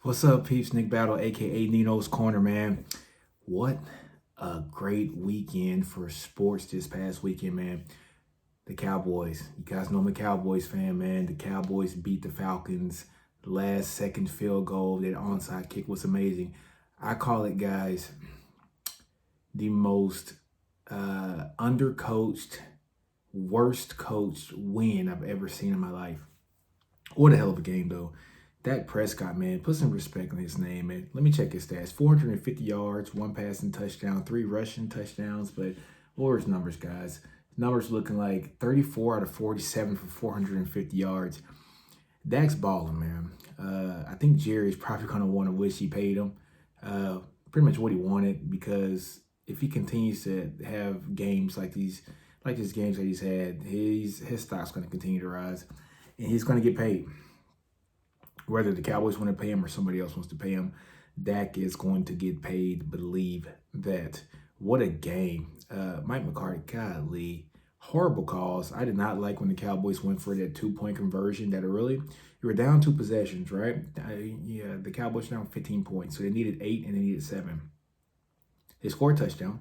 What's up, peeps? Nick Battle, aka NinosCorner, man. What a great weekend for sports this past weekend, man. The Cowboys. You guys know I'm a Cowboys fan, man. The Cowboys beat the Falcons. The last second field goal, that onside kick was amazing. I call it, guys, the most undercoached, worst coached win I've ever seen in my life. What a hell of a game, though. Dak Prescott, man, put some respect on his name, man. Let me check his stats. 450 yards, one passing touchdown, three rushing touchdowns. But what were his numbers, guys? Numbers looking like 34 out of 47 for 450 yards. Dak's balling, man. I think Jerry's probably going to want to wish he paid him pretty much what he wanted, because if he continues to have games like these games that he's had, his stock's going to continue to rise, and he's going to get paid. Whether the Cowboys want to pay him or somebody else wants to pay him, Dak is going to get paid. Believe that. What a game. Mike McCarthy, golly, horrible calls. I did not like when the Cowboys went for that 2-point conversion that early. You were down 2 possessions, right? The Cowboys were down 15 points, so they needed 8 and they needed 7. They scored a touchdown.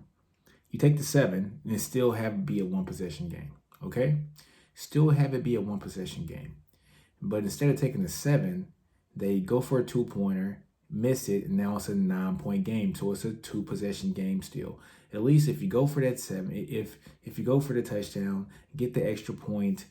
You take the 7 and still have it be a one-possession game, okay? Still have it be a one-possession game. But instead of taking the 7, they go for a 2-pointer, miss it, and now it's a 9-point game. So it's a 2-possession game still. At least if you go for that 7, if you go for the touchdown, get the extra point,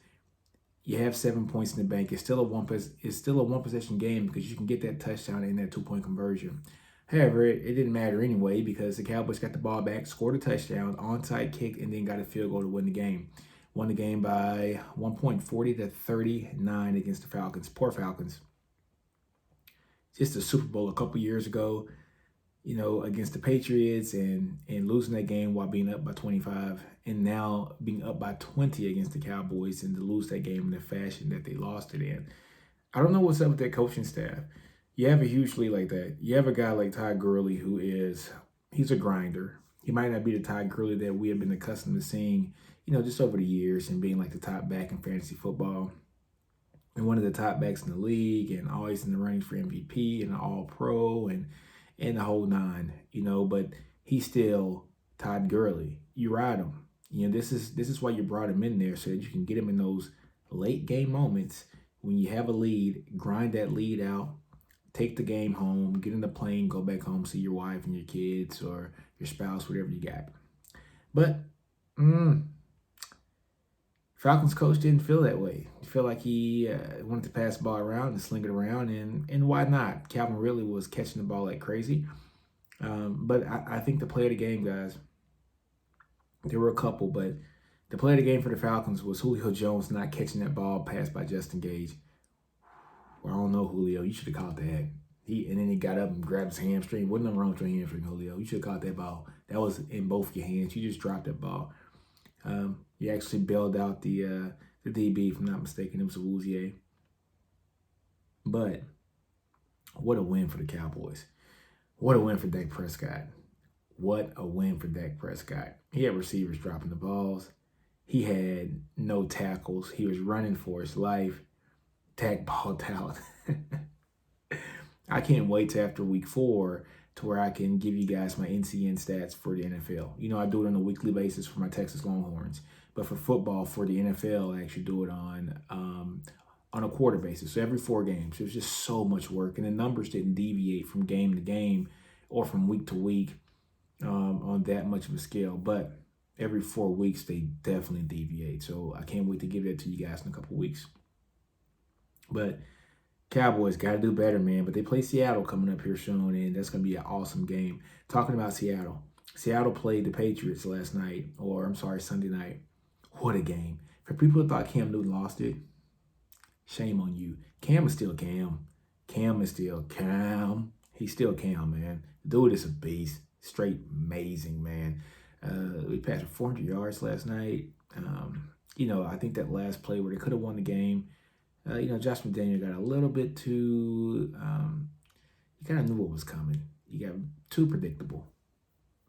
you have 7 points in the bank. It's still a one-possession game because you can get that touchdown in that 2-point conversion. However, it didn't matter anyway because the Cowboys got the ball back, scored a touchdown, onside kick, and then got a field goal to win the game. Won the game by 1 point, 40-39 against the Falcons. Poor Falcons. Just a Super Bowl a couple years ago, against the Patriots and losing that game while being up by 25, and now being up by 20 against the Cowboys and to lose that game in the fashion that they lost it in. I don't know what's up with that coaching staff. You have a huge lead like that. You have a guy like Todd Gurley he's a grinder. He might not be the Todd Gurley that we have been accustomed to seeing, just over the years and being like the top back in fantasy football and one of the top backs in the league and always in the running for MVP and All-Pro and the whole nine, but he's still Todd Gurley. You ride him. This is why you brought him in there, so that you can get him in those late game moments when you have a lead, grind that lead out, take the game home, get in the plane, go back home, see your wife and your kids or your spouse, whatever you got. But Falcons coach didn't feel that way. He felt like he wanted to pass the ball around and sling it around, and why not? Calvin Ridley was catching the ball like crazy. But I think the play of the game, guys, there were a couple, but the play of the game for the Falcons was Julio Jones not catching that ball passed by Justin Gage. Well, I don't know, Julio. You should have caught that. And then he got up and grabbed his hamstring. Wasn't nothing wrong with your hamstring, Julio. You should have caught that ball. That was in both your hands. You just dropped that ball. You actually bailed out the DB, if I'm not mistaken. It was Awuzie. But what a win for the Cowboys. What a win for Dak Prescott. What a win for Dak Prescott. He had receivers dropping the balls. He had no tackles. He was running for his life. Dak balled out. I can't wait till after week 4 to where I can give you guys my NCN stats for the NFL. I do it on a weekly basis for my Texas Longhorns. But for football, for the NFL, I actually do it on a quarter basis. So every 4 games. There's just so much work. And the numbers didn't deviate from game to game or from week to week on that much of a scale. But every 4 weeks, they definitely deviate. So I can't wait to give that to you guys in a couple weeks. But Cowboys got to do better, man. But they play Seattle coming up here soon, and that's going to be an awesome game. Talking about Seattle. Seattle played the Patriots Sunday night. What a game. For people who thought Cam Newton lost it, shame on you. Cam is still Cam. Cam is still Cam. He's still Cam, man. Dude is a beast. Straight amazing, man. We passed for 400 yards last night. I think that last play where they could have won the game, Josh McDaniel got a little bit too, you kind of knew what was coming. You got too predictable.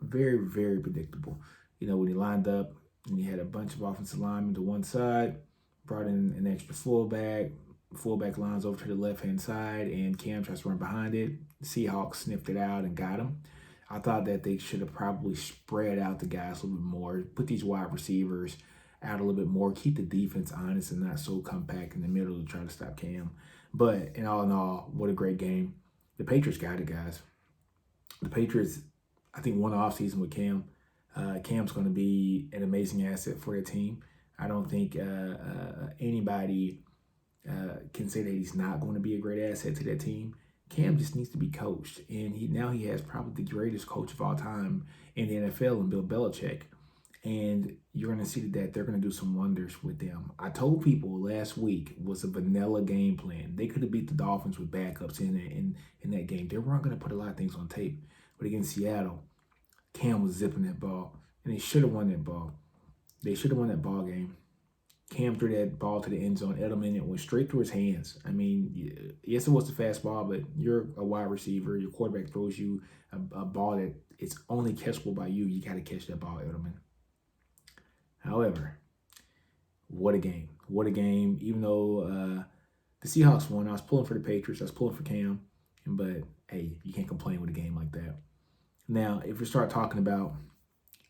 Very, very predictable. When he lined up and he had a bunch of offensive linemen to one side, brought in an extra fullback, fullback lines over to the left-hand side, and Cam tries to run behind it. The Seahawks sniffed it out and got him. I thought that they should have probably spread out the guys a little bit more, put these wide receivers out a little bit more, keep the defense honest and not so compact in the middle to try to stop Cam. But in all, what a great game. The Patriots got it, guys. The Patriots, I think, won the offseason with Cam. Cam's going to be an amazing asset for their team. I don't think anybody can say that he's not going to be a great asset to that team. Cam just needs to be coached, and now he has probably the greatest coach of all time in the NFL, in Bill Belichick. And you're going to see that they're going to do some wonders with them. I told people last week was a vanilla game plan. They could have beat the Dolphins with backups in that game. They weren't going to put a lot of things on tape. But against Seattle, Cam was zipping that ball, and they should have won that ball. They should have won that ball game. Cam threw that ball to the end zone. Edelman, it went straight through his hands. I mean, yes, it was the fast ball, but you're a wide receiver. Your quarterback throws you a ball that it's only catchable by you. You got to catch that ball, Edelman. However, what a game. What a game. Even though the Seahawks won, I was pulling for the Patriots. I was pulling for Cam. But, hey, you can't complain with a game like that. Now, if we start talking about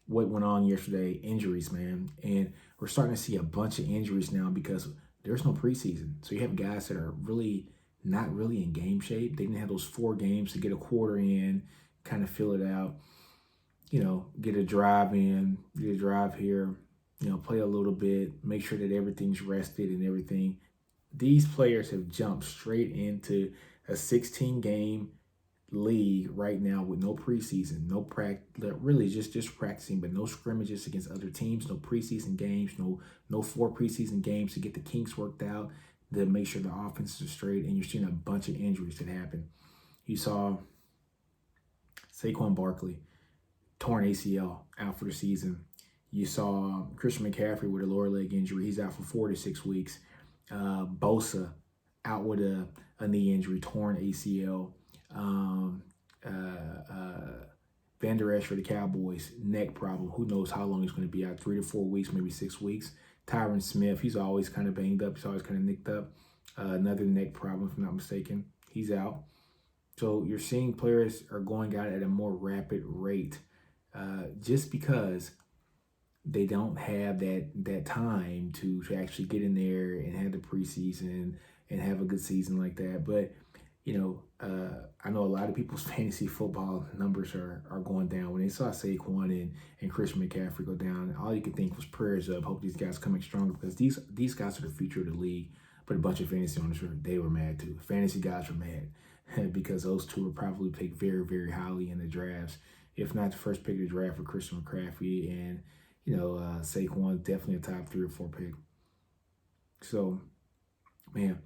what went on yesterday, injuries, man. And we're starting to see a bunch of injuries now because there's no preseason. So you have guys that are really not really in game shape. They didn't have those 4 games to get a quarter in, kind of fill it out, get a drive in, get a drive here, play a little bit, make sure that everything's rested and everything. These players have jumped straight into a 16-game league right now with no preseason, no practice, really just practicing, but no scrimmages against other teams, no preseason games, no 4 preseason games to get the kinks worked out, to make sure the offenses are straight, and you're seeing a bunch of injuries that happen. You saw Saquon Barkley, torn ACL, out for the season. You saw Christian McCaffrey with a lower leg injury. He's out for 4 to 6 weeks. Bosa out with a knee injury, torn ACL. Van Der Esch for the Cowboys, neck problem. Who knows how long he's going to be out, 3 to 4 weeks, maybe 6 weeks. Tyron Smith, he's always kind of banged up. He's always kind of nicked up. Another neck problem, if I'm not mistaken. He's out. So you're seeing players are going out at a more rapid rate just because they don't have that time to actually get in there and have the preseason and have a good season like that. But I know a lot of people's fantasy football numbers are going down. When they saw Saquon and Christian McCaffrey go down, all you could think was prayers up. Hope these guys come back stronger because these guys are the future of the league. But a bunch of fantasy owners, they were mad too. Fantasy guys were mad because those two were probably picked very, very highly in the drafts. If not the first pick of the draft for Christian McCaffrey, and Saquon definitely a top 3 or 4 pick. So, man.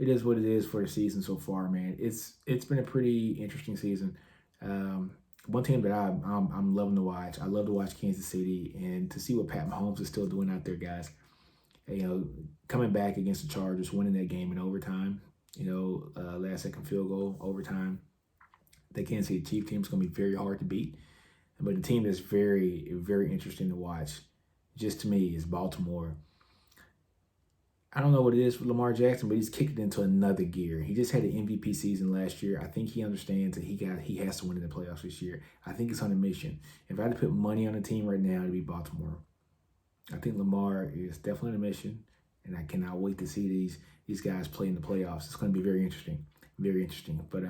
It is what it is for the season so far, man. It's been a pretty interesting season. One team that I'm loving to watch. I love to watch Kansas City and to see what Pat Mahomes is still doing out there, guys. Coming back against the Chargers, winning that game in overtime. Last second field goal, overtime. The Kansas City Chiefs team is going to be very hard to beat, but the team that's very, very interesting to watch, just to me, is Baltimore. I don't know what it is for Lamar Jackson, but he's kicked it into another gear. He just had an MVP season last year. I think he understands that he has to win in the playoffs this year. I think it's on a mission. If I had to put money on a team right now, it'd be Baltimore. I think Lamar is definitely on a mission, and I cannot wait to see these guys play in the playoffs. It's going to be very interesting, very interesting. But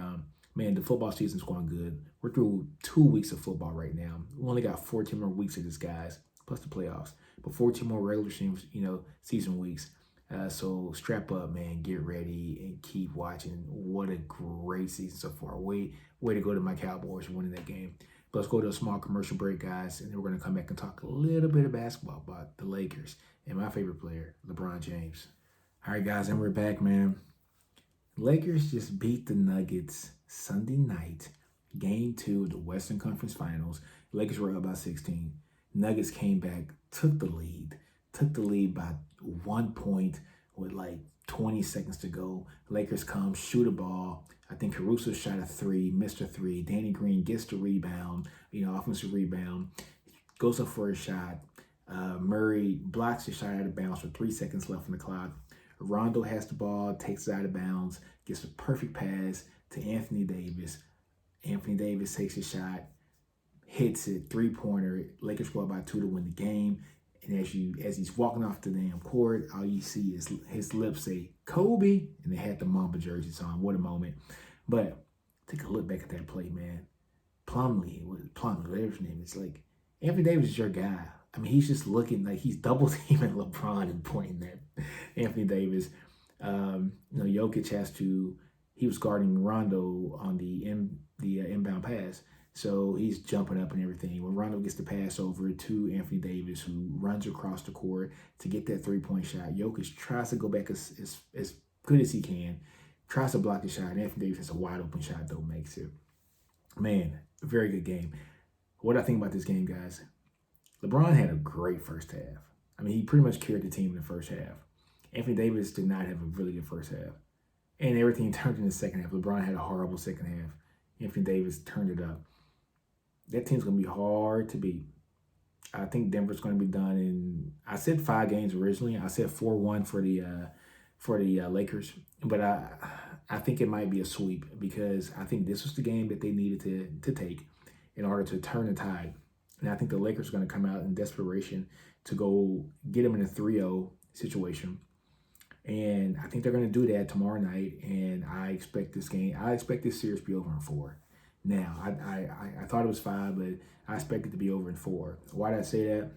man, the football season's going good. We're through 2 weeks of football right now. We only got 14 more weeks of this, guys, plus the playoffs, but 14 more regular season weeks. So strap up, man, get ready, and keep watching. What a great season so far. Way to go to my Cowboys winning that game. But let's go to a small commercial break, guys, and then we're going to come back and talk a little bit of basketball about the Lakers and my favorite player, LeBron James. All right, guys, and we're back, man. Lakers just beat the Nuggets Sunday night, Game 2 of the Western Conference Finals. Lakers were up by 16. Nuggets came back, took the lead by 1 point with like 20 seconds to go. Lakers come, shoot a ball. I think Caruso shot a 3, missed a 3. Danny Green gets the rebound, offensive rebound, goes up for a shot. Murray blocks the shot out of bounds with 3 seconds left on the clock. Rondo has the ball, takes it out of bounds, gets a perfect pass to Anthony Davis. Anthony Davis takes a shot, hits it, three-pointer. Lakers go up by 2 to win the game. And as he's walking off the damn court, all you see is his lips say Kobe, and they had the Mamba jerseys on. What a moment! But take a look back at that play, man. Plumlee, whatever his name is, like Anthony Davis is your guy. I mean, he's just looking like he's double teaming LeBron and pointing at Anthony Davis. Jokic he was guarding Rondo on the inbound pass. So he's jumping up and everything. When Rondo gets the pass over to Anthony Davis, who runs across the court to get that three-point shot, Jokic tries to go back as good as he can, tries to block the shot. Anthony Davis has a wide-open shot, though, makes it. Man, a very good game. What I think about this game, guys, LeBron had a great first half. I mean, he pretty much carried the team in the first half. Anthony Davis did not have a really good first half. And everything turned in the second half. LeBron had a horrible second half. Anthony Davis turned it up. That team's going to be hard to beat. I think Denver's going to be done in, I said 5 games originally. I said 4-1 for the Lakers. But I think it might be a sweep because I think this was the game that they needed to take in order to turn the tide. And I think the Lakers are going to come out in desperation to go get them in a 3-0 situation. And I think they're going to do that tomorrow night. And I expect this series to be over in 4. Now, I thought it was 5, but I expect it to be over in 4. Why did I say that?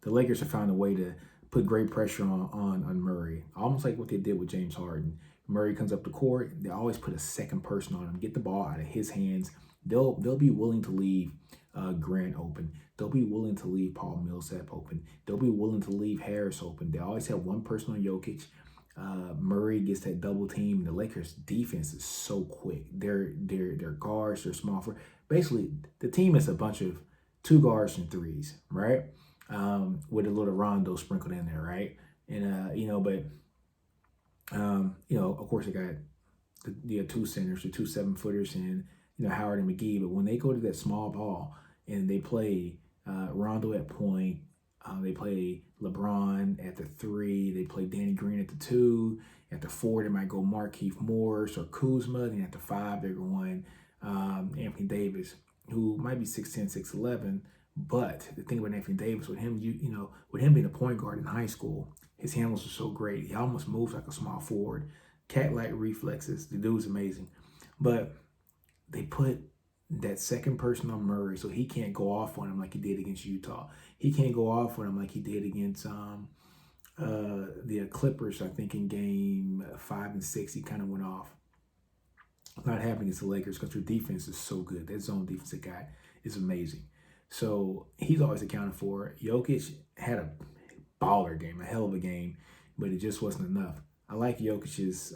The Lakers have found a way to put great pressure on Murray, almost like what they did with James Harden. Murray comes up the court, they always put a second person on him, get the ball out of his hands. They'll be willing to leave Grant open. They'll be willing to leave Paul Millsap open. They'll be willing to leave Harris open. They always have one person on Jokic. Murray gets that double team. The Lakers defense is so quick. Their guards, they're small for basically the team is a bunch of 2 guards and 3s, right? With a little Rondo sprinkled in there, right? And of course they got the 2 centers, the 2 7-footers, and Howard and McGee. But when they go to that small ball and they play Rondo at point, they play LeBron at the 3. They play Danny Green at the 2. At the 4, they might go Markieff Morris or Kuzma. Then at the 5, they're going Anthony Davis, who might be 6'10", 6'11". But the thing about Anthony Davis, with him, with him being a point guard in high school, his handles are so great. He almost moves like a small forward. Cat-like reflexes. The dude's amazing. But they put that second person on Murray, so he can't go off on him like he did against Utah. He can't go off on him like he did against the Clippers. I think in game 5 and 6, he kind of went off. Not happening against the Lakers because their defense is so good. That zone defense they got is amazing. So he's always accounted for. Jokic had a baller game, a hell of a game, but it just wasn't enough. I like Jokic's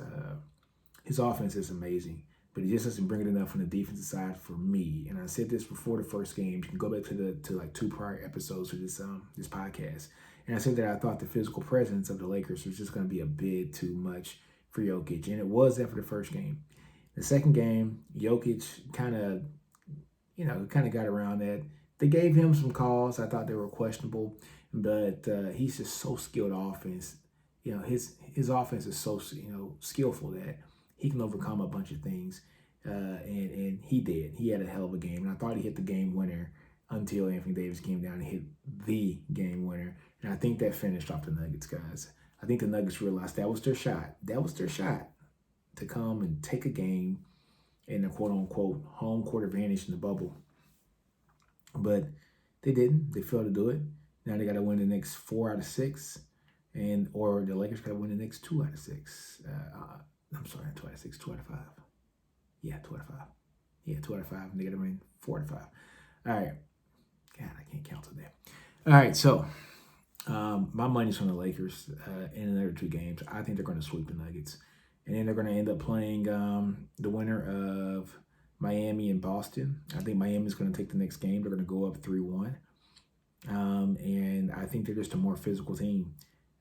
his offense is amazing, but he just doesn't bring it enough on the defensive side for me. And I said this before the first game. You can go back to like 2 prior episodes of this podcast. And I said that I thought the physical presence of the Lakers was just going to be a bit too much for Jokic, and it was after the first game. The second game, Jokic kind of got around that. They gave him some calls. I thought they were questionable, but he's just so skilled offense. His offense is so skillful that he can overcome a bunch of things, and he did. He had a hell of a game, and I thought he hit the game winner until Anthony Davis came down and hit the game winner, and I think that finished off the Nuggets, guys. I think the Nuggets realized that was their shot. That was their shot to come and take a game in the quote-unquote home court advantage in the bubble. But they didn't. They failed to do it. Now they got to win the next 4 out of 6, or the Lakers got to win the next 2 out of 6. I'm sorry, 2 out of 6, 2 out of 5. Yeah, 2 out of 5. Yeah, 2 out of 5. And they got to win 4 out of 5. All right. God, I can't count today. All right, so my money's on the Lakers in another 2 games. I think they're going to sweep the Nuggets. And then they're going to end up playing the winner of Miami and Boston. I think Miami's going to take the next game. They're going to go up 3-1. And I think they're just a more physical team.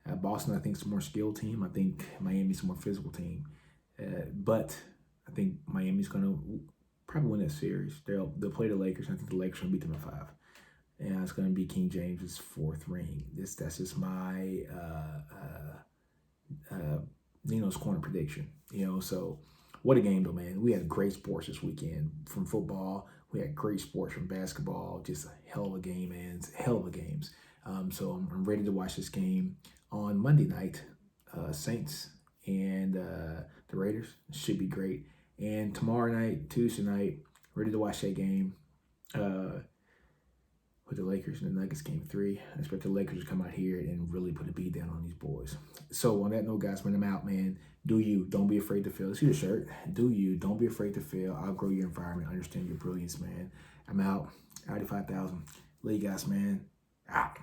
Boston, I think, is a more skilled team. I think Miami's a more physical team. But I think Miami's going to probably win that series. They'll play the Lakers. I think the Lakers will beat them in 5. And it's going to be King James's 4th ring. That's just my Nino's Corner prediction. So what a game though, man. We had great sports this weekend from football. We had great sports from basketball. Just a hell of a game, man. Hell of a games. So I'm ready to watch this game on Monday night. Saints and the Raiders should be great. And tomorrow night, Tuesday night, ready to watch that game. With the Lakers and the Nuggets game 3. I expect the Lakers to come out here and really put a beat down on these boys. So on that note, guys, when I'm out, man, do you. Don't be afraid to fail. See the shirt. Do you. Don't be afraid to fail. Outgrow your environment. Understand your brilliance, man. I'm out. 5,000. Love you guys, man. Out.